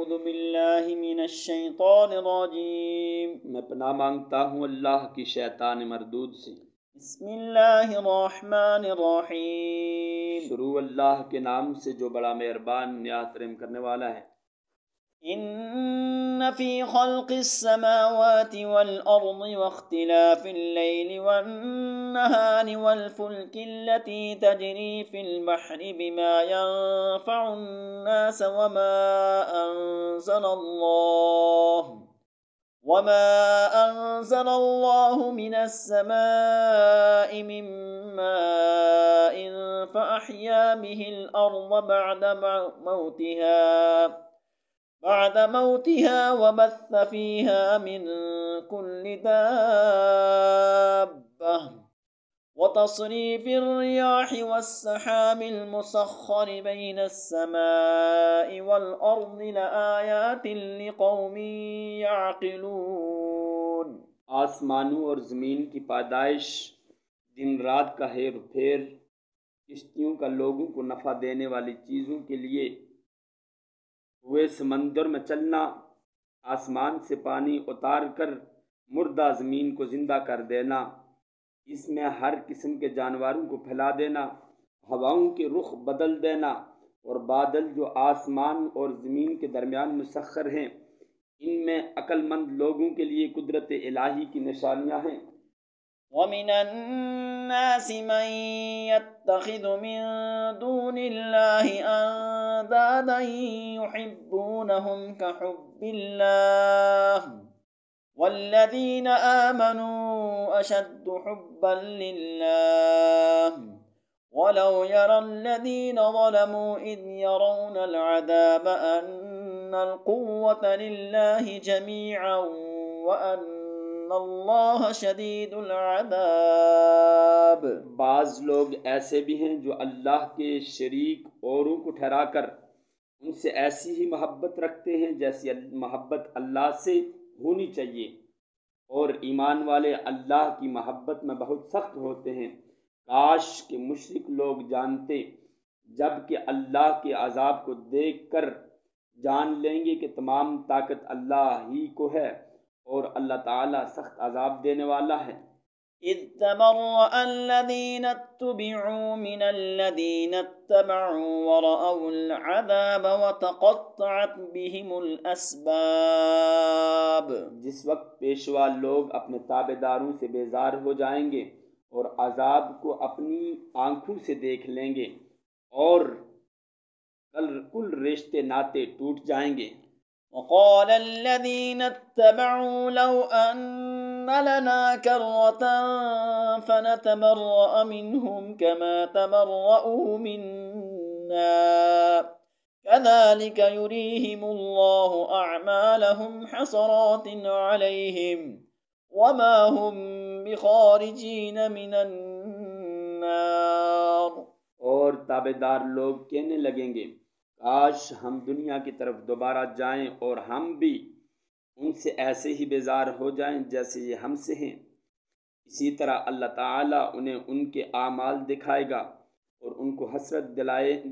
اعوذ باللہ من الشیطان الرجیم۔ میں پناہ مانگتا ہوں اللہ کی شیطان مردود سے۔ بسم اللہ الرحمن الرحیم۔ شروع اللہ کے نام سے جو بڑا مہربان نہایت رحم کرنے والا ہے۔ ان فی خلق السماوات والارض واختلاف اللیل والنہار والفلک التي تجری فی البحر بما ينفع الناس وما أنزل الله من السماء من ماء فأحيا به الأرض بعد موتها وبث فيها من كل دابة وتصريف الرياح والسحاب المسخر بين السماء والأرض لآيات لقوم يعقلون۔ آسمانوں اور زمین کی پیدائش، دن رات کا ہیر پھیر، کشتیوں کا لوگوں کو نفع دینے والی چیزوں کے لیے ہوئے سمندر میں چلنا، آسمان سے پانی اتار کر مردہ زمین کو زندہ کر دینا، اس میں ہر قسم کے جانوروں کو پھیلا دینا، ہواؤں کے رخ بدل دینا، اور بادل جو آسمان اور زمین کے درمیان مسخر ہیں، ان میں عقل مند لوگوں کے لیے قدرت الہی کی نشانیاں ہیں۔ وَمِنَ النَّاسِ مَن يَتَّخِذُ مِن دُونِ اللَّهِ أَندَادًا يُحِبُّونَهُمْ كَحُبِّ اللَّهِ وَالَّذِينَ آمَنُوا أَشَدُّ حُبًّا لِلَّهِ وَلَوْ يَرَى الَّذِينَ ظَلَمُوا إِذْ يَرَوْنَ الْعَذَابَ أَنَّ الْقُوَّةَ لِلَّهِ جَمِيعًا وَأَنَّ اللَّهَ شَدِيدُ الْعَذَابِ۔ بعض لوگ ایسے بھی ہیں جو اللہ کے شریک اوروں کو ٹھہرا کر ان سے ایسی ہی محبت رکھتے ہیں جیسی محبت اللہ سے ہونی چاہیے، اور ایمان والے اللہ کی محبت میں بہت سخت ہوتے ہیں۔ کاش کہ مشرک لوگ جانتے، جب کہ اللہ کے عذاب کو دیکھ کر جان لیں گے کہ تمام طاقت اللہ ہی کو ہے، اور اللہ تعالی سخت عذاب دینے والا ہے۔ اذ تبرأ الذين اتبعوا من الذين اتبعوا ورأوا العذاب وتقطعت بهم الأسباب۔ جس وقت پیشوا لوگ اپنے تابع داروں سے بیزار ہو جائیں گے اور عذاب کو اپنی آنکھوں سے دیکھ لیں گے، اور کل رشتے ناطے ٹوٹ جائیں گے۔ وقال الذين اتبعوا لو أن لنا كرة فنتبرأ منهم كما تبرؤوا منا كذلك يريهم الله أعمالهم حسرات عليهم وما هم بخارجين من النار۔ اور تابعدار لوگ کہنے لگیں گے، کاش ہم دنیا کی طرف دوبارہ جائیں اور ہم بھی ان سے ایسے ہی بیزار ہو جائیں جیسے یہ ہم سے ہیں۔ اسی طرح اللہ تعالیٰ انہیں ان کے اعمال دکھائے گا، اور ان کو حسرت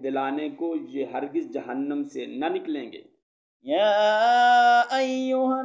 دلانے کو یہ ہرگز جہنم سے نہ نکلیں گے۔ یا ایھا